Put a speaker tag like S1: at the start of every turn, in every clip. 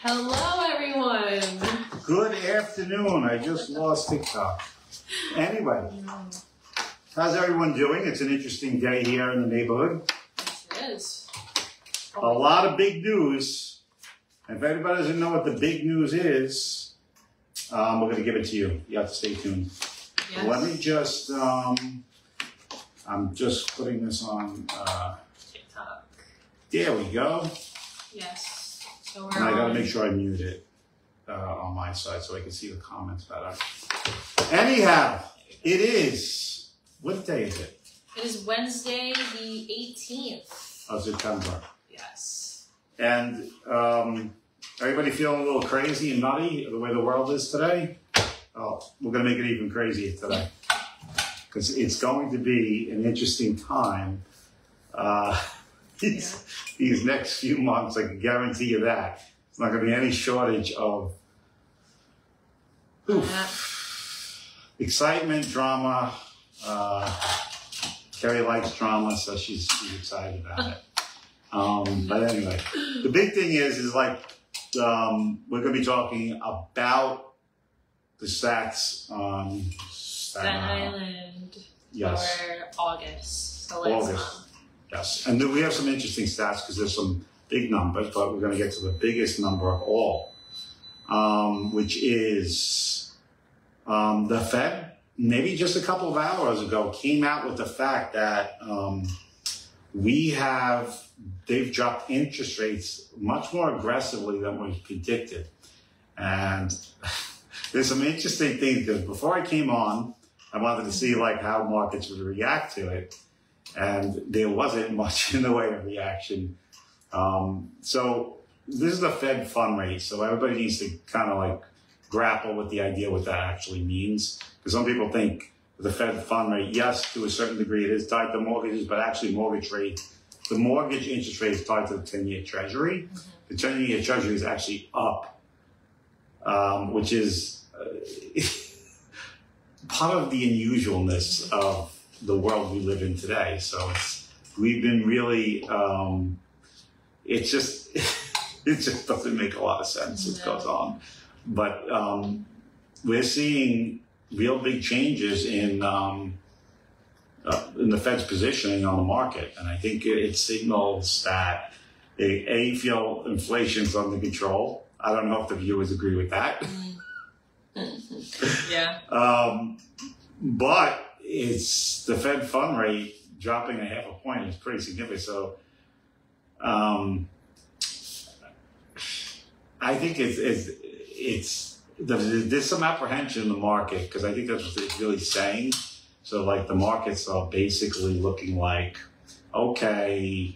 S1: Hello, everyone.
S2: Good afternoon. I just lost TikTok. Anyway, how's everyone doing? It's an interesting day here in the neighborhood.
S1: Yes, it is.
S2: A lot of big news. If anybody doesn't know what the big news is, we're going to give it to you. You have to stay tuned.
S1: Yes.
S2: Let me just, I'm just putting this on.
S1: TikTok.
S2: There we go.
S1: Yes. So
S2: And I got to make sure I mute it on my side so I can see the comments better. Anyhow, it is, what day is it?
S1: It is Wednesday, the 18th.
S2: Of September.
S1: Yes.
S2: And everybody feeling a little crazy and nutty the way the world is today? Oh, we're going to make it even crazier today. Because it's going to be an interesting time. These next few months, I can guarantee you that. It's not going to be any shortage of excitement, drama. Carrie likes drama, so she's excited about it. But anyway, the big thing is like we're going to be talking about the stats on
S1: Staten Island.
S2: Yes.
S1: For August. So last month.
S2: Yes, and then we have some interesting stats because there's some big numbers, but we're going to get to the biggest number of all, which is the Fed, maybe just a couple of hours ago, came out with the fact that they've dropped interest rates much more aggressively than we predicted. And there's some interesting things, because before I came on, I wanted to see like how markets would react to it. And there wasn't much in the way of reaction. So this is the Fed fund rate. So everybody needs to kind of like grapple with the idea what that actually means. Because some people think the Fed fund rate, yes, to a certain degree, it is tied to mortgages, but actually the mortgage interest rate is tied to the 10-year Treasury. The 10-year Treasury is actually up, which is part of the unusualness of the world we live in today. So we've been really, it just doesn't make a lot of sense what goes on. But we're seeing real big changes in the Fed's positioning on the market. And I think it signals that they, feel inflation's under control. I don't know if the viewers agree with that.
S1: Yeah.
S2: But it's the Fed fund rate dropping 0.5 point is pretty significant. So I think there's some apprehension in the market, because I think that's what it's really saying. So like the markets are basically looking like, okay,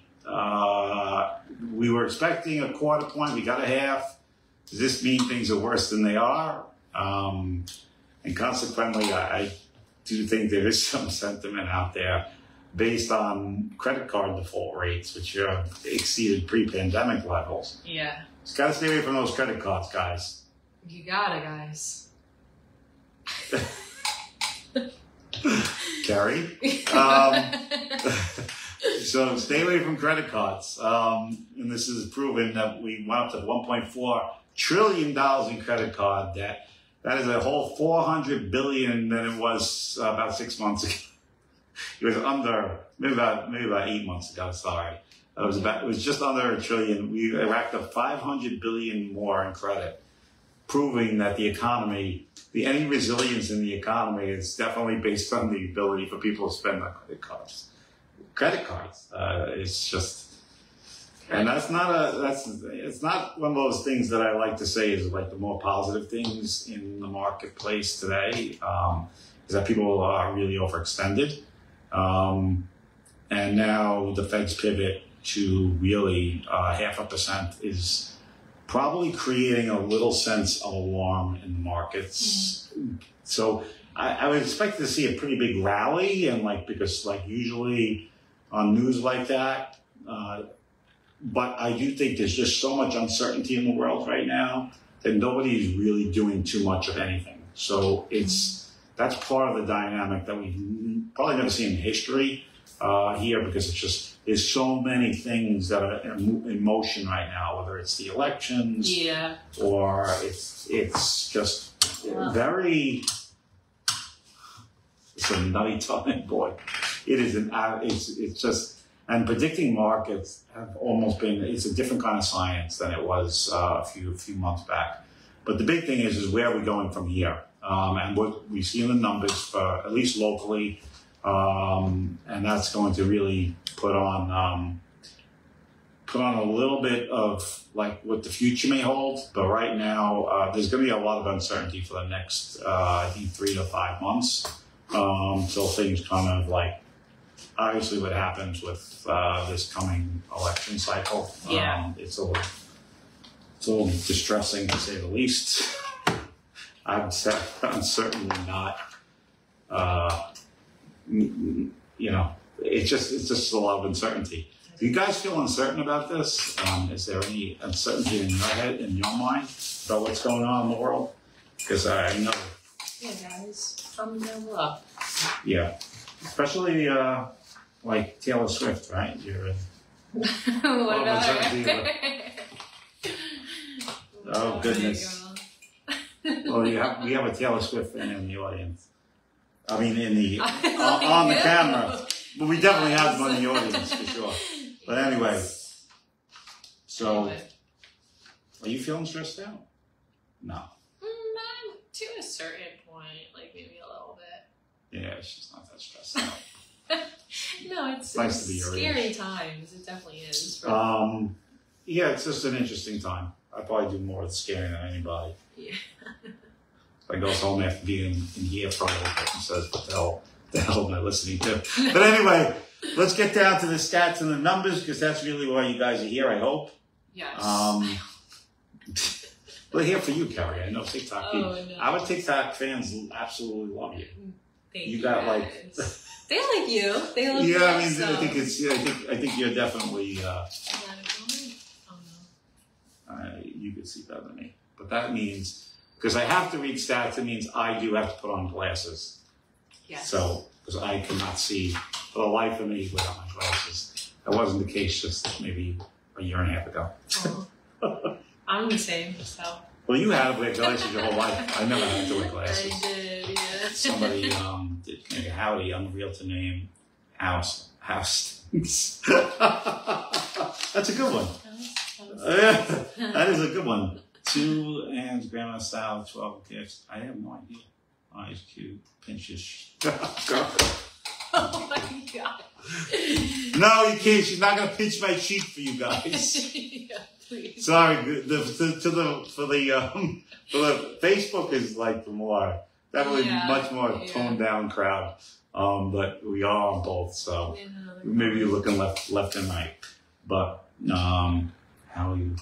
S2: we were expecting 0.25 point, we got 0.5. Does this mean things are worse than they are? And consequently, I do think there is some sentiment out there based on credit card default rates, which have exceeded pre-pandemic levels.
S1: Yeah.
S2: Just got to stay away from those credit cards, guys.
S1: You gotta, guys.
S2: Carrie? So stay away from credit cards. And this is proven that we went up to $1.4 trillion in credit card debt. That is a whole $400 billion than it was about 6 months ago. It was under, maybe about 8 months ago, sorry. It was just under $1 trillion. We racked up $500 billion more in credit, proving that the economy, any resilience in the economy is definitely based on the ability for people to spend on credit cards. It's just, and it's not one of those things that I like to say is like the more positive things in the marketplace today, is that people are really overextended. And now the Fed's pivot to really 0.5% is probably creating a little sense of alarm in the markets. So I would expect to see a pretty big rally, and because usually on news like that, but I do think there's just so much uncertainty in the world right now that nobody's really doing too much of anything. So that's part of the dynamic that we've probably never seen in history, here because it's just there's so many things that are in motion right now, whether it's the elections, or it's just very. It's a nutty time, boy. It is it's just. And predicting markets have almost been, it's a different kind of science than it was a few months back. But the big thing is where are we going from here? And what we see in the numbers, for, at least locally, and that's going to really put on a little bit of like what the future may hold. But right now, there's going to be a lot of uncertainty for the next, I think, 3 to 5 months, till things kind of like, obviously what happens with this coming election cycle. It's a little distressing to say the least. I'm certainly not, it's just a lot of uncertainty. Do you guys feel uncertain about this? Is there any uncertainty in your head, in your mind, about what's going on in the world? Because I know.
S1: Yeah, guys, thumbs up.
S2: Yeah, especially like Taylor Swift, right? You're in.
S1: What about her?
S2: Oh goodness. Well, we have a Taylor Swift fan in the audience. I mean, in the on the camera, but we definitely have them in the audience for sure. But anyway, so are you feeling stressed out? No.
S1: Not to a certain point, like maybe a little bit.
S2: Yeah, she's not that stressed out.
S1: No, it's
S2: nice to be your
S1: scary
S2: age.
S1: times. It definitely is.
S2: Yeah, it's just an interesting time. I probably do more scaring than anybody.
S1: Yeah.
S2: I goes home after being in here for a little bit and says, what the hell am I listening to? But anyway, let's get down to the stats and the numbers, because that's really why you guys are here, I hope.
S1: Yes.
S2: We're here for you, Carrie. I know TikTok.
S1: Oh, no.
S2: Our TikTok fans absolutely love you.
S1: Thank
S2: you got
S1: guys.
S2: like
S1: they like you. They love
S2: you.
S1: you.
S2: Yeah, I mean,
S1: so.
S2: I think you're definitely.
S1: Oh no.
S2: You can see better than me, but that means because I have to read stats, it means I do have to put on glasses.
S1: Yes.
S2: So because I cannot see for the life of me without my glasses. That wasn't the case just maybe a year and a half ago.
S1: Oh. I'm the same. So.
S2: Well, you had to wear glasses your whole life. I never had to wear glasses.
S1: I did, yeah.
S2: Somebody did make a howdy on the realtor name House. That's a good one. That is a good one. 2 hands, grandma style, 12 gifts. I have no idea. Eyes cute, pinches.
S1: Oh my god.
S2: No, you can't. She's not gonna pinch my cheek for you guys.
S1: Yeah, please.
S2: Sorry. For the Facebook is like the more definitely much more toned down crowd. But we are on both, so maybe you're looking left and right. But how you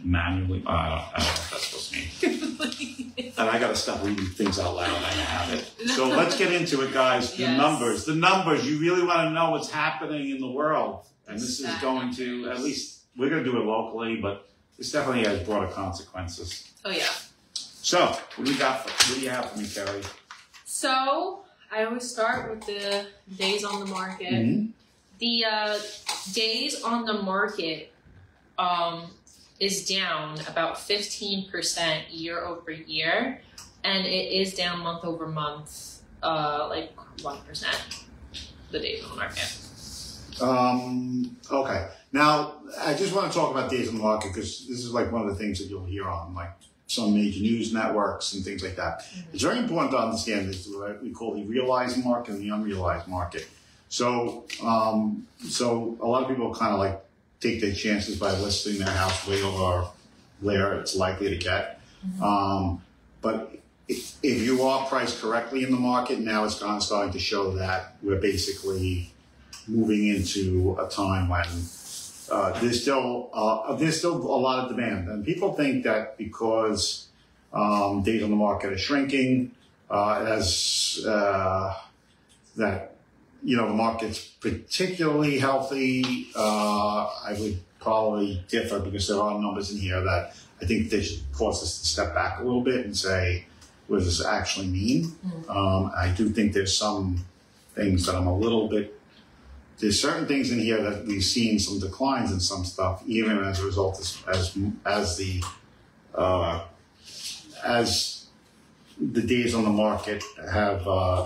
S2: manually? I don't know what that's supposed to mean. And I got to stop reading things out loud. I have it. So let's get into it, guys.
S1: Yes.
S2: The numbers. You really want to know what's happening in the world, and this is going to at least we're going to do it locally, but this definitely has broader consequences.
S1: Oh yeah.
S2: So what do you have for me, Carrie?
S1: So I always start with the days on the market.
S2: Mm-hmm.
S1: The days on the market is down about 15% year over year, and it is down month over month, like 1%. The days on the market.
S2: Okay. Now I just want to talk about days on the market because this is like one of the things that you'll hear on like some major news networks and things like that. Mm-hmm. It's very important to understand this, what we call the realized market and the unrealized market. So, so a lot of people kind of like take their chances by listing their house way over where it's likely to get. Mm-hmm. But if you are priced correctly in the market, now it's starting to show that we're basically moving into a time when there's still a lot of demand, and people think that because days on the market are shrinking, as that the market's particularly healthy. I would probably differ because there are numbers in here that I think they should cause us to step back a little bit and say, what does this actually mean? Mm-hmm. I do think there's some things that I'm a little bit there's certain things in here that we've seen some declines in some stuff, even as a result as the days on the market have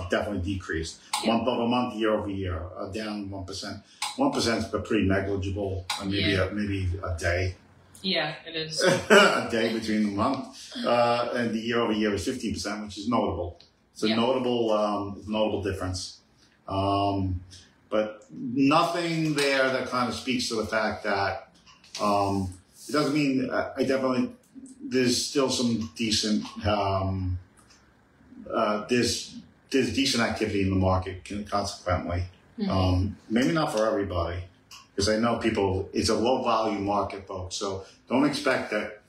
S2: definitely decreased.
S1: Yeah.
S2: Month over month, year over year, down 1%. 1% is pretty negligible, maybe a day.
S1: Yeah, it is.
S2: A day between the month, and the year over year is 15%, which is notable. It's a notable difference. But nothing there that kind of speaks to the fact that it doesn't mean there's still some decent there's decent activity in the market consequently. Maybe not for everybody, because I know it's a low volume market, folks. So don't expect that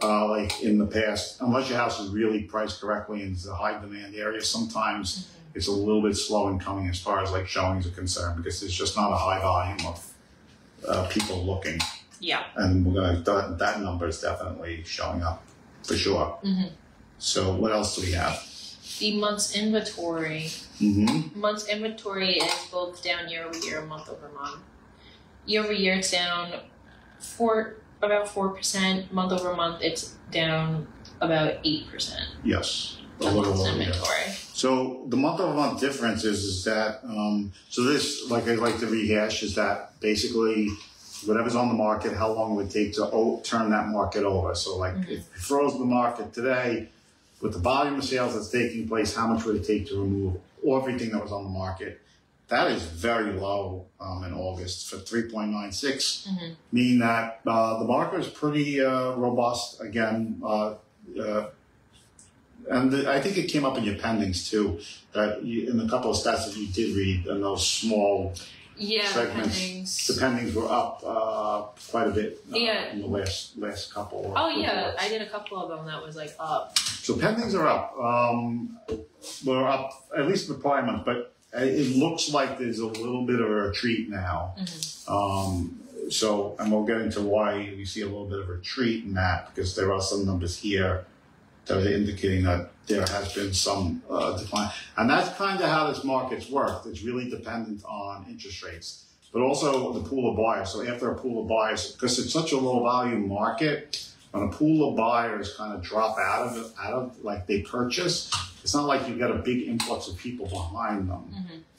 S2: like in the past, unless your house is really priced correctly and it's a high demand area, sometimes it's a little bit slow in coming as far as like showings are concerned, because there's just not a high volume of people looking.
S1: Yeah.
S2: And that number is definitely showing up for sure. So what else do we have?
S1: The month's inventory. Month's inventory is both down year over year and month over month. Year over year, it's down about 4%. Month over month, it's down about 8%.
S2: Yes.
S1: The month's inventory.
S2: So the month over month difference is that, so this, like I like to rehash, is that basically whatever's on the market, how long it would take to turn that market over. So like if you froze the market today, with the volume of sales that's taking place, how much would it take to remove everything that was on the market? That is very low in August for 3.96, meaning that the market is pretty robust again. And I think it came up in your pendings too, that in a couple of stats that you did read, in those small segments, the pendings were up quite a bit in the last couple.
S1: I did a couple of them that was like up.
S2: So pendings are up. We're up at least the prior month, but it looks like there's a little bit of a retreat now. And we'll get into why we see a little bit of a retreat in that, because there are some numbers here that are indicating that there has been some decline. And that's kind of how this market's worked. It's really dependent on interest rates, but also the pool of buyers. So after a pool of buyers, because it's such a low volume market, when a pool of buyers kind of drop out of like they purchase, it's not like you've got a big influx of people behind them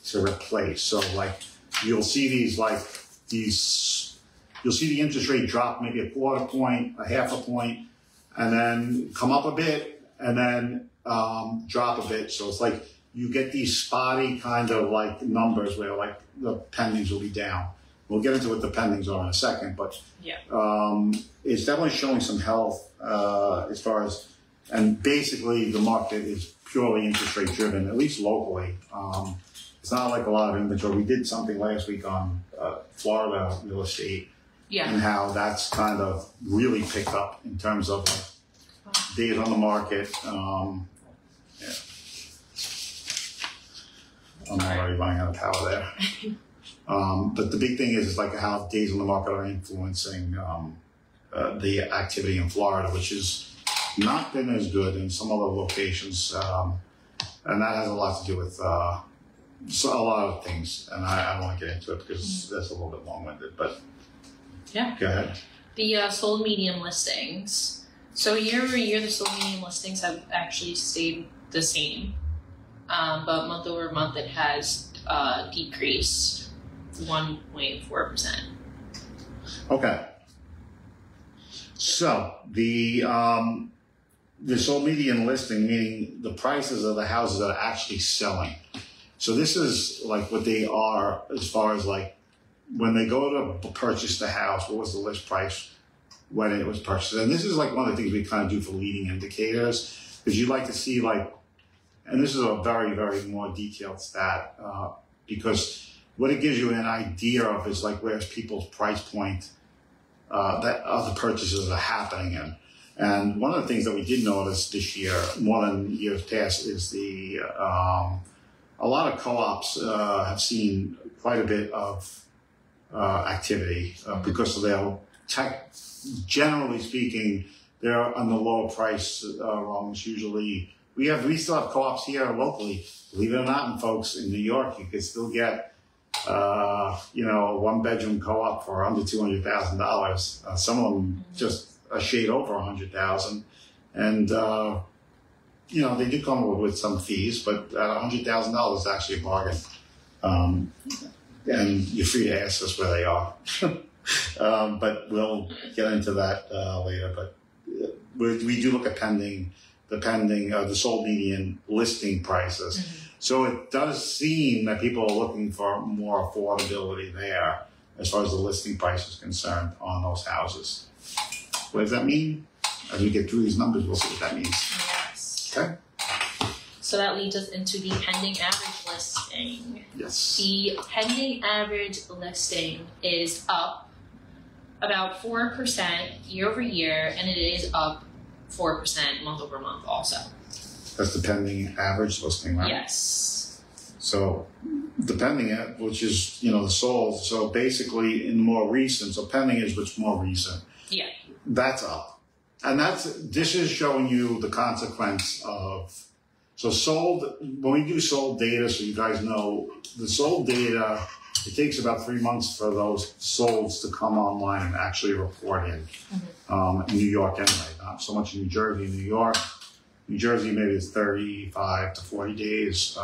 S2: to replace. So like you'll see you'll see the interest rate drop maybe a quarter point, a half a point, and then come up a bit, and then drop a bit. So it's like you get these spotty kind of like numbers where like the pendings will be down. We'll get into what the pendings are in a second, but it's definitely showing some health as far as, and basically the market is purely interest rate driven, at least locally. It's not like a lot of inventory. We did something last week on Florida real estate and how that's kind of really picked up in terms of days on the market. I'm already running out of power there. But the big thing is like how days on the market are influencing the activity in Florida, which has not been as good in some other locations. And that has a lot to do with a lot of things. And I don't want to get into it because that's a little bit long-winded, but go ahead.
S1: The sold medium listings. So year over year, the sold medium listings have actually stayed the same. But month over month, it has decreased 1.4%.
S2: Okay. So the sold median listing, meaning the prices of the houses that are actually selling. So this is like what they are as far as like when they go to purchase the house, what was the list price when it was purchased? And this is like one of the things we kind of do for leading indicators, because you like to see like, and this is a very, very more detailed stat, because what it gives you an idea of is like where's people's price point that other purchases are happening in. And one of the things that we did notice this year, more than years past, is a lot of co-ops have seen quite a bit of activity because of their tech. Generally speaking, they're on the lower price rungs. Usually, we still have co-ops here locally. Believe it or not, and folks in New York, you can still get a one-bedroom co-op for under $200,000. Some of them just a shade over $100,000, and they do come with some fees, but $100,000 is actually a bargain. And you're free to ask us where they are. But we'll get into that later. But we do look at the sold median listing prices. Mm-hmm. So it does seem that people are looking for more affordability there as far as the listing price is concerned on those houses. What does that mean? As we get through these numbers, we'll see what that means.
S1: Yes.
S2: Okay.
S1: So that leads us into the pending average listing.
S2: Yes.
S1: The pending average listing is up about 4% year over year, and it is up 4% month over month also.
S2: That's the pending average listing, right?
S1: Yes.
S2: So depending at which is, the sold. So basically in more recent, so pending is what's more recent.
S1: Yeah.
S2: That's up. And this is showing you the consequence of, so sold, when we do sold data, so you guys know, the sold data, it takes about 3 months for those solds to come online and actually report in. Mm-hmm. In New York anyway, not so much in New Jersey. New York, maybe it's 35 to 40 days.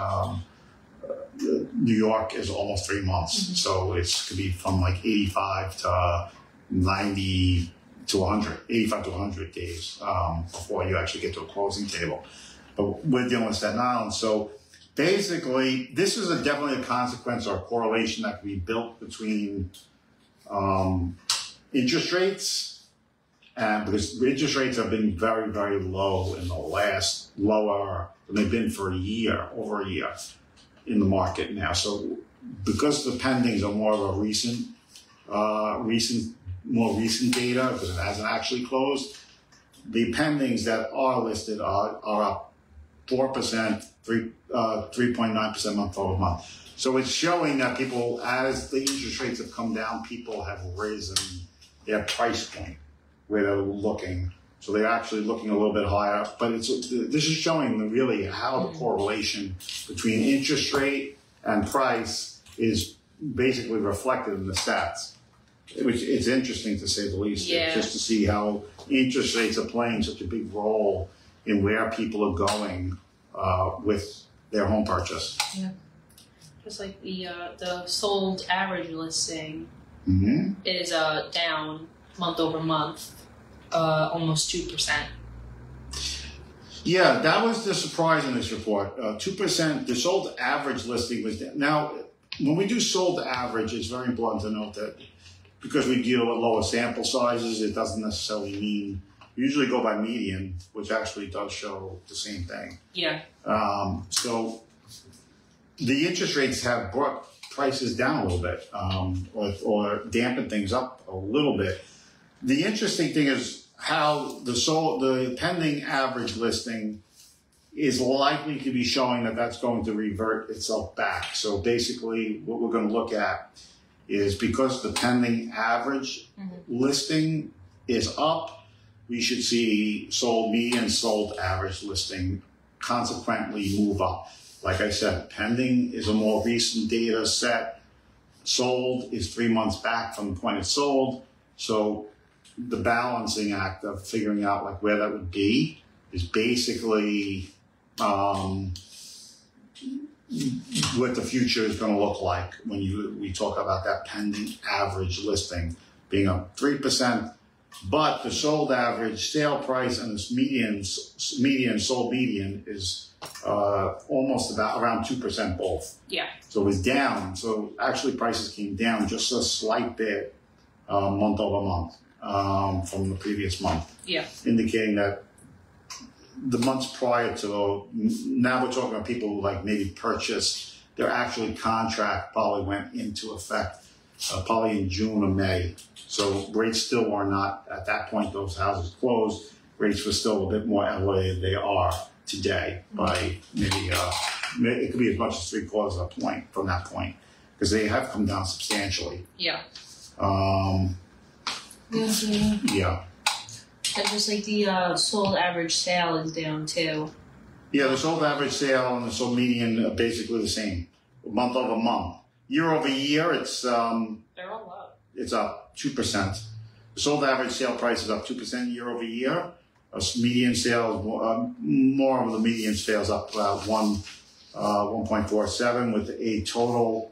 S2: New York is almost 3 months. Mm-hmm. So it could be from like 85 to 90 to 100, 85 to 100 days before you actually get to a closing table. But we're dealing with Staten Island. So basically, this is definitely a consequence or a correlation that can be built between interest rates, and because interest rates have been very, very low in the last, lower than they've been for over a year in the market now. So because the pendings are more of a more recent data, because it hasn't actually closed, the pendings that are listed are up 4%, 3.9% month over month. So it's showing that people, as the interest rates have come down, people have risen their price point where they're looking. So they're actually looking a little bit higher. But this is showing really how the correlation between interest rate and price is basically reflected in the stats. Which it's interesting to say the least, just to see how interest rates are playing such a big role in where people are going with their home purchase.
S1: Yeah, just like the sold average listing is down month over month, almost 2%.
S2: Yeah, that was the surprise in this report. 2%. The sold average listing was down. Now, when we do sold average, it's very important to note that because we deal with lower sample sizes, it doesn't necessarily mean. We usually go by median, which actually does show the same thing.
S1: Yeah.
S2: So the interest rates have brought prices down a little bit, or dampened things up a little bit. The interesting thing is how the pending average listing is likely to be showing that that's going to revert itself back. So basically, what we're going to look at is because the pending average listing is up, we should see sold median, sold average listing consequently move up. Like I said, pending is a more recent data set. Sold is 3 months back from the point it's sold. So the balancing act of figuring out like where that would be is basically what the future is going to look like when we talk about that pending average listing being up 3%, but the sold average sale price and this sold median is almost around 2% both.
S1: Yeah.
S2: So it was down. So actually prices came down just a slight bit month over month from the previous month.
S1: Yeah.
S2: Indicating that the months prior to, now we're talking about people who like maybe purchased, their actual contract probably went into effect probably in June or May. So rates still are not, at that point those houses closed, rates were still a bit more elevated than they are today by maybe, it could be as much as 3/4 of a point from that point, because they have come down substantially.
S1: Yeah.
S2: Yeah.
S1: And just like the sold average sale is down too.
S2: Yeah, the sold average sale and the sold median are basically the same, month over month. year over year, it's
S1: They're all up.
S2: It's up 2%. The sold average sale price is up 2% year over year. Median sales, more of the median sales up 1.47 with a total.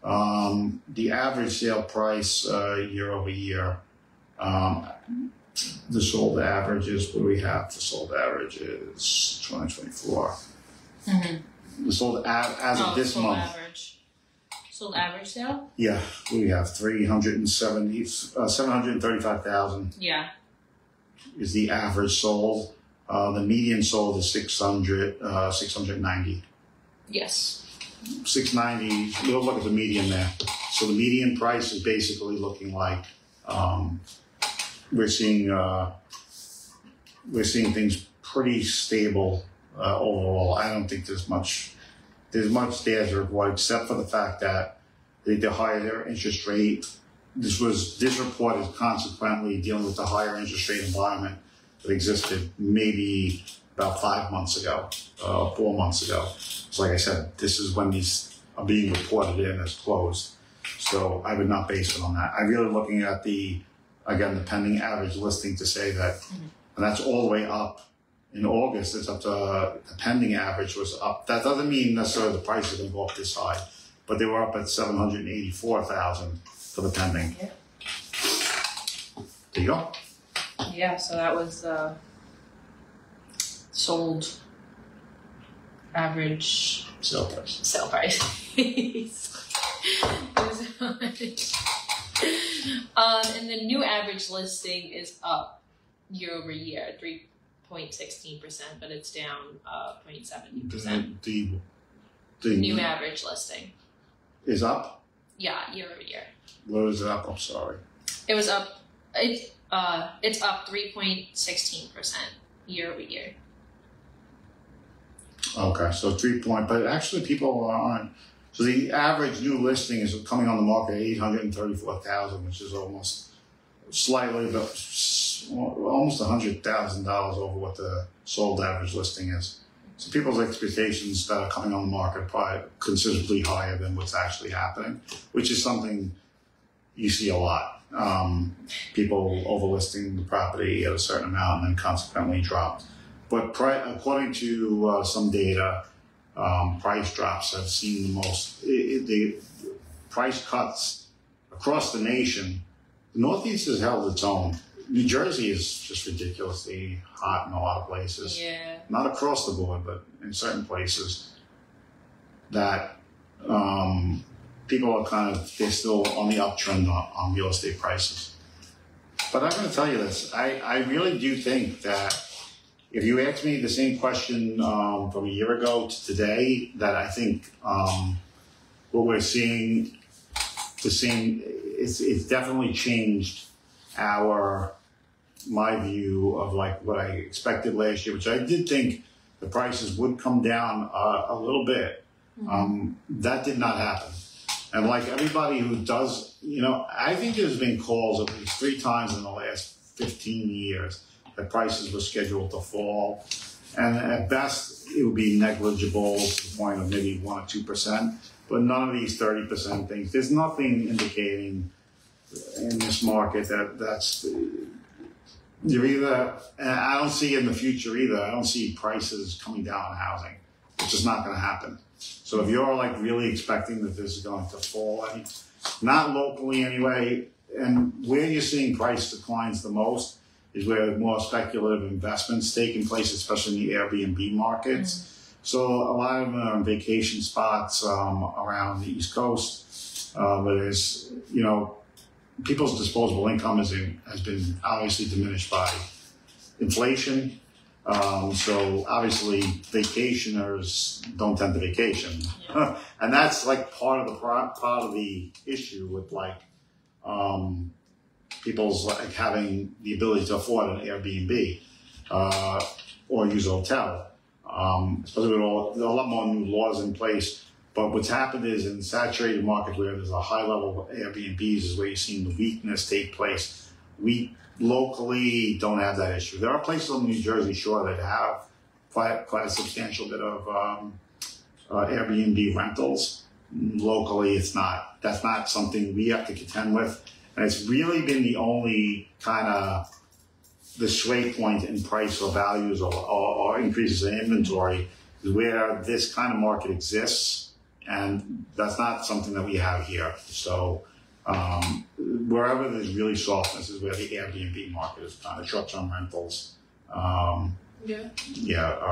S2: The average sale price year over year. The sold average is what do we have? The sold average is 2024. Mm-hmm. The sold as of this month.
S1: Average. Sold average sale?
S2: Yeah, we have 735,000.
S1: Yeah.
S2: Is the average sold. The median sold is 690.
S1: Yes.
S2: 690. We'll look at the median there. So the median price is basically looking like we're seeing things pretty stable overall. I don't think there's much there to report except for the fact that the higher interest rate. This report is consequently dealing with the higher interest rate environment that existed maybe about 5 months ago, 4 months ago. So like I said, this is when these are being reported in as closed. So I would not base it on that. I'm really looking at the pending average listing to say that, and that's all the way up. In August, it's up to, the pending average was up. That doesn't mean necessarily the price is going to go up this high, but they were up at 784,000 for the pending.
S1: Yeah.
S2: There you go.
S1: Yeah, so that was sold average
S2: Sale price.
S1: sale price. And the new average listing is up year over year, 3.16%, but it's down 0.70%.
S2: The
S1: new average listing
S2: is up?
S1: Yeah, year over year.
S2: What is it up? I'm sorry.
S1: It was up. It's up 3.16% year over year.
S2: Okay, so but actually people aren't. So the average new listing is coming on the market at 834,000, which is almost slightly about almost $100,000 over what the sold average listing is. So people's expectations that are coming on the market are probably considerably higher than what's actually happening, which is something you see a lot. People overlisting the property at a certain amount and then consequently dropped. But according to some data, price drops have seen the most. The price cuts across the nation. The Northeast has held its own. New Jersey is just ridiculously hot in a lot of places.
S1: Yeah.
S2: Not across the board, but in certain places that people are they're still on the uptrend on real estate prices. But I'm going to tell you this. I really do think that if you asked me the same question from a year ago to today, that I think what we're seeing, it's definitely changed my view of like what I expected last year, which I did think the prices would come down a little bit. That did not happen. And like everybody who does, I think there's been calls at least 3 times in the last 15 years that prices were scheduled to fall. And at best, it would be negligible to the point of maybe 1 or 2%. But none of these 30% things, there's nothing indicating in this market that's you're either, and I don't see in the future either, I don't see prices coming down on housing. It's just not going to happen. So if you're like really expecting that this is going to fall, not locally anyway, and where you're seeing price declines the most is where more speculative investments taking place, especially in the Airbnb markets. So a lot of them are in vacation spots around the East Coast, where there's, people's disposable income has been obviously diminished by inflation. So obviously vacationers don't tend to vacation. Yeah. And that's like part of the issue with like people's like having the ability to afford an Airbnb or use a hotel. Especially with a lot more new laws in place. But what's happened is in saturated markets where there's a high level of Airbnbs is where you're seeing the weakness take place. We locally don't have that issue. There are places on the New Jersey shore that have quite a substantial bit of Airbnb rentals. locally, that's not something we have to contend with. And it's really been the only kind of the sway point in price or values or increases in inventory is where this kind of market exists. And that's not something that we have here. So wherever there's really softness is where the Airbnb market is kind of short-term rentals. Are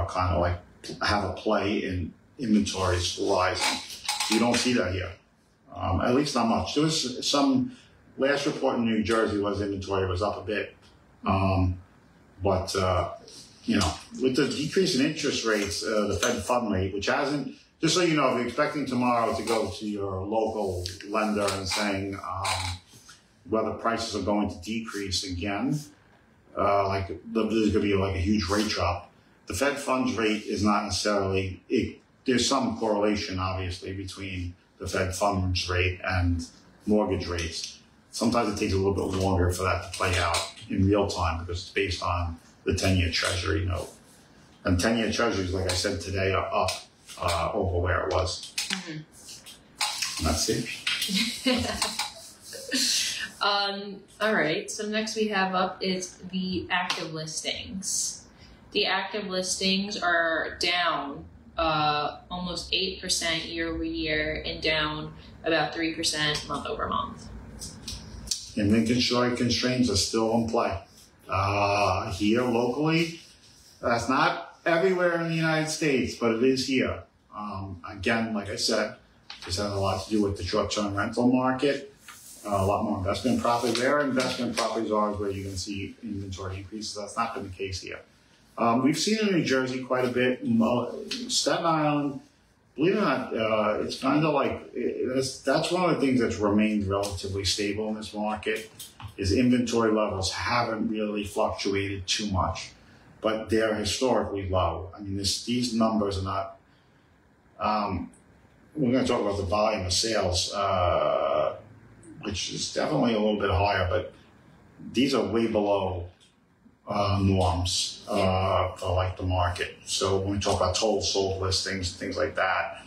S2: kind of like have a play in inventories rising. You don't see that here, at least not much. There was some last report in New Jersey was inventory was up a bit, but with the decrease in interest rates, the Fed fund rate, which hasn't, just so you know, if you're expecting tomorrow to go to your local lender and saying whether prices are going to decrease again, like there's going to be like a huge rate drop. The Fed funds rate is not necessarily, there's some correlation obviously between the Fed funds rate and mortgage rates. Sometimes it takes a little bit longer for that to play out in real time because it's based on the 10-year Treasury note. And 10-year Treasuries, like I said today, are up over where it was. Mm-hmm. And that's it.
S1: All right, so next we have up is the active listings. The active listings are down almost 8% year over year and down about 3% month over month.
S2: Inventory constraints are still in play. Here locally, that's not everywhere in the United States, but it is here. Again, like I said, this has a lot to do with the short-term rental market. A lot more investment properties. Where investment properties are is where you're going to see inventory increases. That's not been the case here. We've seen it in New Jersey quite a bit. Staten Island, believe it or not, it's kind of like, that's one of the things that's remained relatively stable in this market, is inventory levels haven't really fluctuated too much, but they're historically low. I mean, these numbers are not, we're going to talk about the volume of sales, which is definitely a little bit higher, but these are way below norms for like the market. So when we talk about total sold listings and things like that,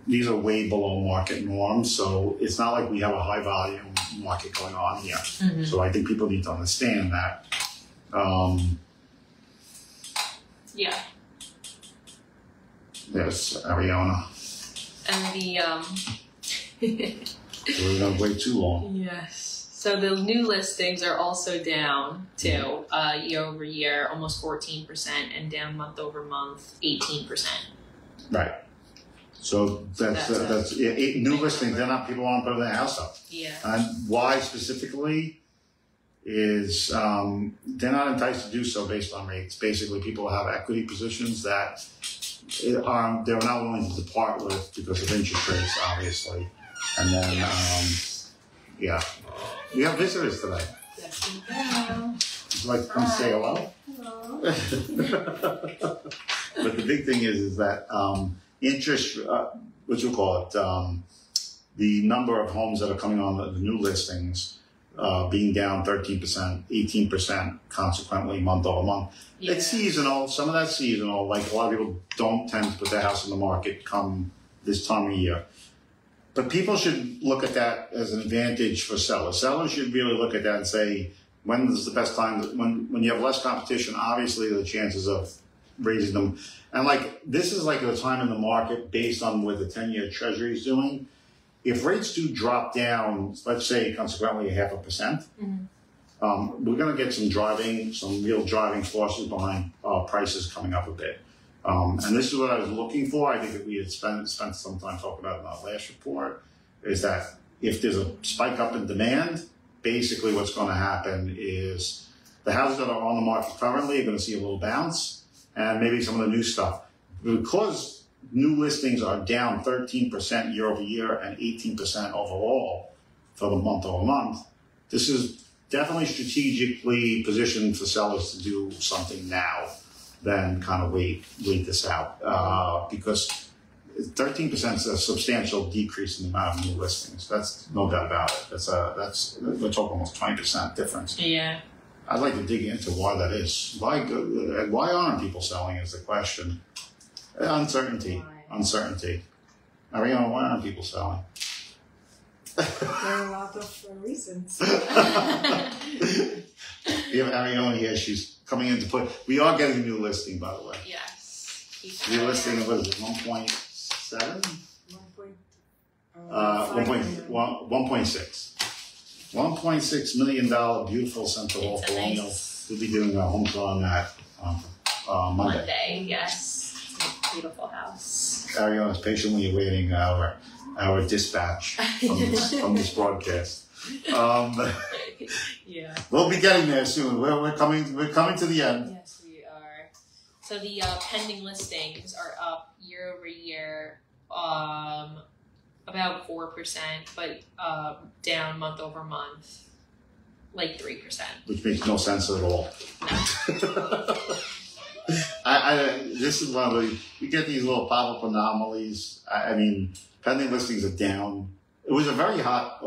S2: these are way below market norms. So it's not like we have a high volume market going on here. Mm-hmm. So I think people need to understand that. There's Ariana.
S1: And
S2: we're going to wait too long.
S1: Yes. So the new listings are also down too, year over year, almost 14%, and down month over month, 18%.
S2: Right. So that's new listings. They're not people want to put their house up.
S1: Yeah.
S2: And why specifically is they're not enticed to do so based on rates. Basically, people have equity positions that they're not willing to depart with because of interest rates, obviously. And then, we have visitors today.
S1: Yes, we do.
S2: Would you like to come say hello?
S1: Hello.
S2: But the big thing is that interest, what you call it, the number of homes that are coming on the new listings being down 13%, 18%, consequently month over month. Yeah. It's seasonal. Some of that's seasonal. Like a lot of people don't tend to put their house in the market come this time of year. But people should look at that as an advantage for sellers. Sellers should really look at that and say, when is the best time? When you have less competition, obviously the chances of raising them. And like, this is like a time in the market based on what the 10-year Treasury is doing. If rates do drop down, let's say consequently 0.5%, mm-hmm. We're going to get some real driving forces behind prices coming up a bit. And this is what I was looking for. I think that we had spent some time talking about in our last report, is that if there's a spike up in demand, basically what's going to happen is the houses that are on the market currently are going to see a little bounce, and maybe some of the new stuff. Because new listings are down 13% year over year and 18% overall for the month over month, this is definitely strategically positioned for sellers to do something now than kind of wait this out, because 13% is a substantial decrease in the amount of new listings. That's no doubt about it. We're talking almost 20% difference.
S1: Yeah.
S2: I'd like to dig into why that is. Why aren't people selling is the question. Uncertainty. Ariana, why aren't people selling?
S3: There are a lot of reasons.
S2: We have Ariana here. She's coming in to put. We are getting a new listing, by the way.
S1: Yes.
S2: New listing, what is it, 1.7? 1.6. $1.6 million beautiful Central Hall Colonial.
S1: Nice.
S2: We'll be doing a home tour on that Monday.
S1: Monday, yes. It's a beautiful house.
S2: Ariana is patiently awaiting our dispatch from this broadcast.
S1: Yeah.
S2: We'll be getting there soon. We're coming to the end.
S1: Yes, we are. So the pending listings are up year over year, about 4%, but down month over month, like 3%.
S2: Which makes no sense at all.
S1: No.
S2: This is one of the, we get these little pop-up anomalies. I mean, pending listings are down. It was a very hot,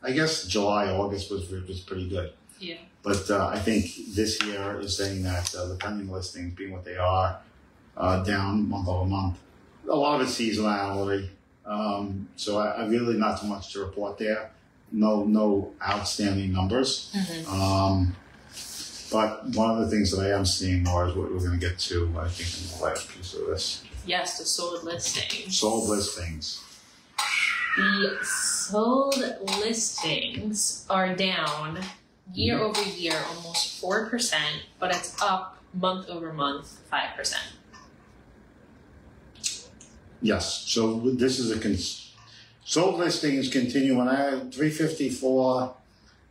S2: I guess July, August was pretty good.
S1: Yeah.
S2: But I think this year is saying that the pending listings, being what they are, down month over month. A lot of it's seasonality. So I really not too much to report there. No outstanding numbers.
S1: Mm-hmm.
S2: But one of the things that I am seeing more is what we're going to get to, I think, in the last piece of this.
S1: Yes, the sold listings.
S2: Sold listings.
S1: The sold listings are down year over year, almost 4%, but it's up month over month, 5%.
S2: Yes. So this is sold listings continue on 354.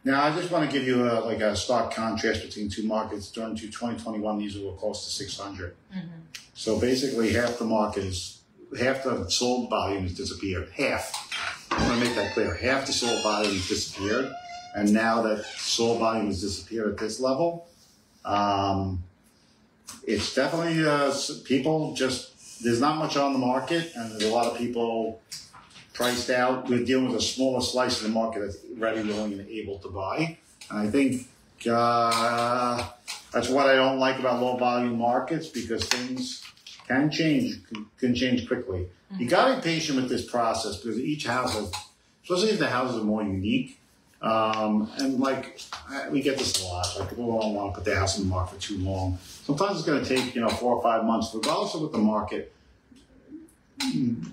S2: Now, I just want to give you a stark contrast between two markets. During 2021, these were close to 600.
S1: Mm-hmm.
S2: So basically, half the sold volume has disappeared. Half. I want to make that clear. Half the sold volume has disappeared. And now that sold volume has disappeared at this level, it's definitely people just, there's not much on the market, and there's a lot of people priced out. We're dealing with a smaller slice of the market that's ready, willing, and able to buy. And I think that's what I don't like about low volume markets, because things can change quickly. Mm-hmm. You got to be patient with this process, because each house has, especially if the houses are more unique. And we get this a lot. Like, people don't want to put their house in the market for too long. Sometimes it's going to take 4 or 5 months, regardless of what the market.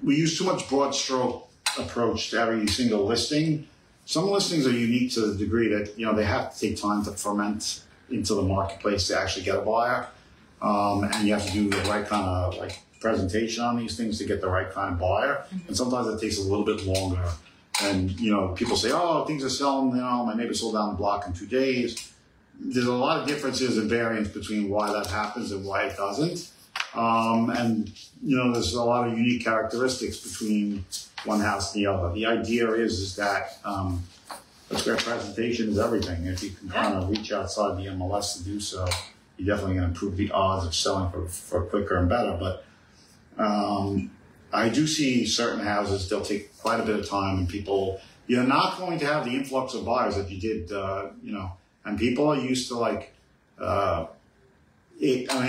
S2: We use too much broad stroke approach to every single listing. Some listings are unique to the degree that they have to take time to ferment into the marketplace to actually get a buyer, and you have to do the right kind of presentation on these things to get the right kind of buyer. Mm-hmm. And sometimes it takes a little bit longer. And people say, "Oh, things are selling. My neighbor sold down the block in 2 days." There's a lot of differences and variance between why that happens and why it doesn't. And there's a lot of unique characteristics between one house and the other. The idea is that that's where presentation is everything. If you can kind of reach outside the MLS to do so, you're definitely going to improve the odds of selling for quicker and better. But I do see certain houses, they'll take quite a bit of time, and people, you're not going to have the influx of buyers that you did, and people are used to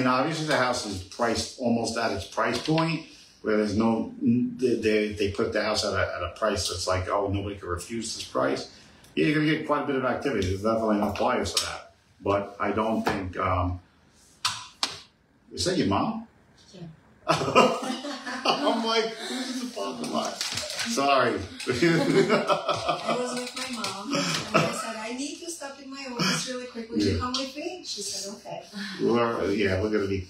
S2: obviously the house is priced almost at its price point, where there's they put the house at a price that's like, oh, nobody can refuse this price. Yeah, you're going to get quite a bit of activity. There's definitely enough buyers for that. But I don't think, is that your mom?
S3: Yeah.
S2: I'm like, who's the fucking lie? Sorry.
S3: I was with my mom, and I said, I need to stop in my office really quick. Would you come with me? She said, okay.
S2: We're going to be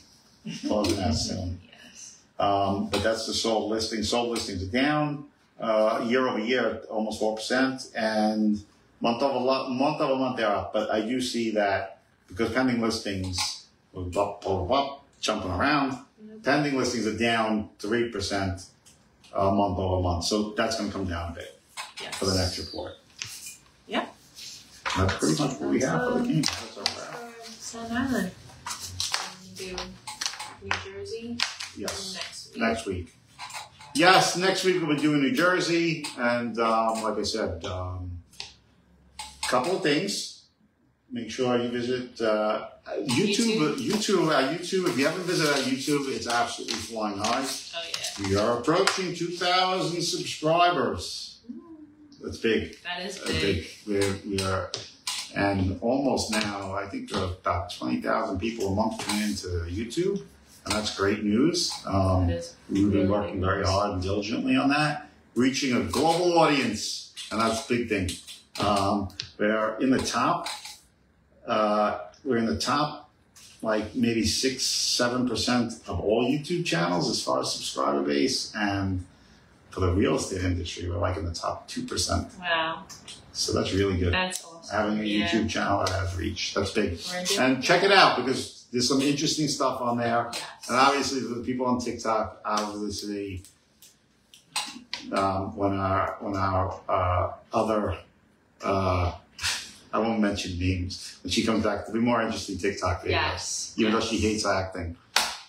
S2: closing out soon.
S1: Yes.
S2: But that's the sold listings. Sold listings are down year over year, almost 4%, and month over month they're up. But I do see that because pending listings were up, jumping around. Pending listings are down 3% month over month. So that's going to come down a bit for the next report.
S1: Yeah.
S2: That's pretty much what we have for the game. That's our wrap.
S1: Staten Island. Do New Jersey?
S2: Yes.
S1: Next week.
S2: Yes, next week we'll be doing New Jersey. And like I said, a couple of things. make sure you visit YouTube. YouTube. If you haven't visited our YouTube, it's absolutely flying high.
S1: Oh yeah.
S2: We are approaching 2,000 subscribers. That's big.
S1: That is big.
S2: We are, and almost now, I think there are about 20,000 people a month coming into YouTube, and that's great news. We've been working very hard and diligently on that, reaching a global audience, and that's a big thing. We're in the top. We're in the top, like maybe 6-7% of all YouTube channels as far as subscriber base, and for the real estate industry, we're like in the top 2%.
S1: Wow.
S2: So that's really good.
S1: That's awesome.
S2: Having a YouTube channel that has reach, that's big.
S1: And
S2: check it out because there's some interesting stuff on there.
S1: Yes.
S2: And obviously, for the people on TikTok, obviously, when our other I won't mention names. When she comes back, there'll be more interesting TikTok videos.
S1: Yes.
S2: Even though she hates acting.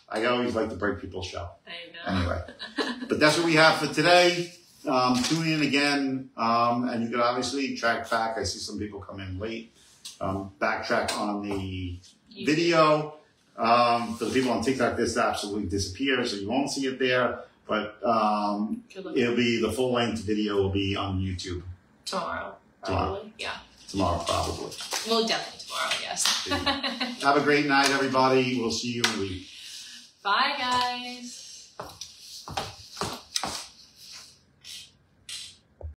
S2: I always like to break people's show.
S1: I know.
S2: Anyway. But that's what we have for today. Tune in again. And you can obviously track back. I see some people come in late. Backtrack on the video. For the people on TikTok, this absolutely disappears, so you won't see it there. But it'll be the full length video will be on YouTube.
S1: Tomorrow, probably. Yeah.
S2: Tomorrow, probably.
S1: Well, definitely tomorrow, yes.
S2: Have a great night, everybody. We'll see you in a week.
S1: Bye, guys.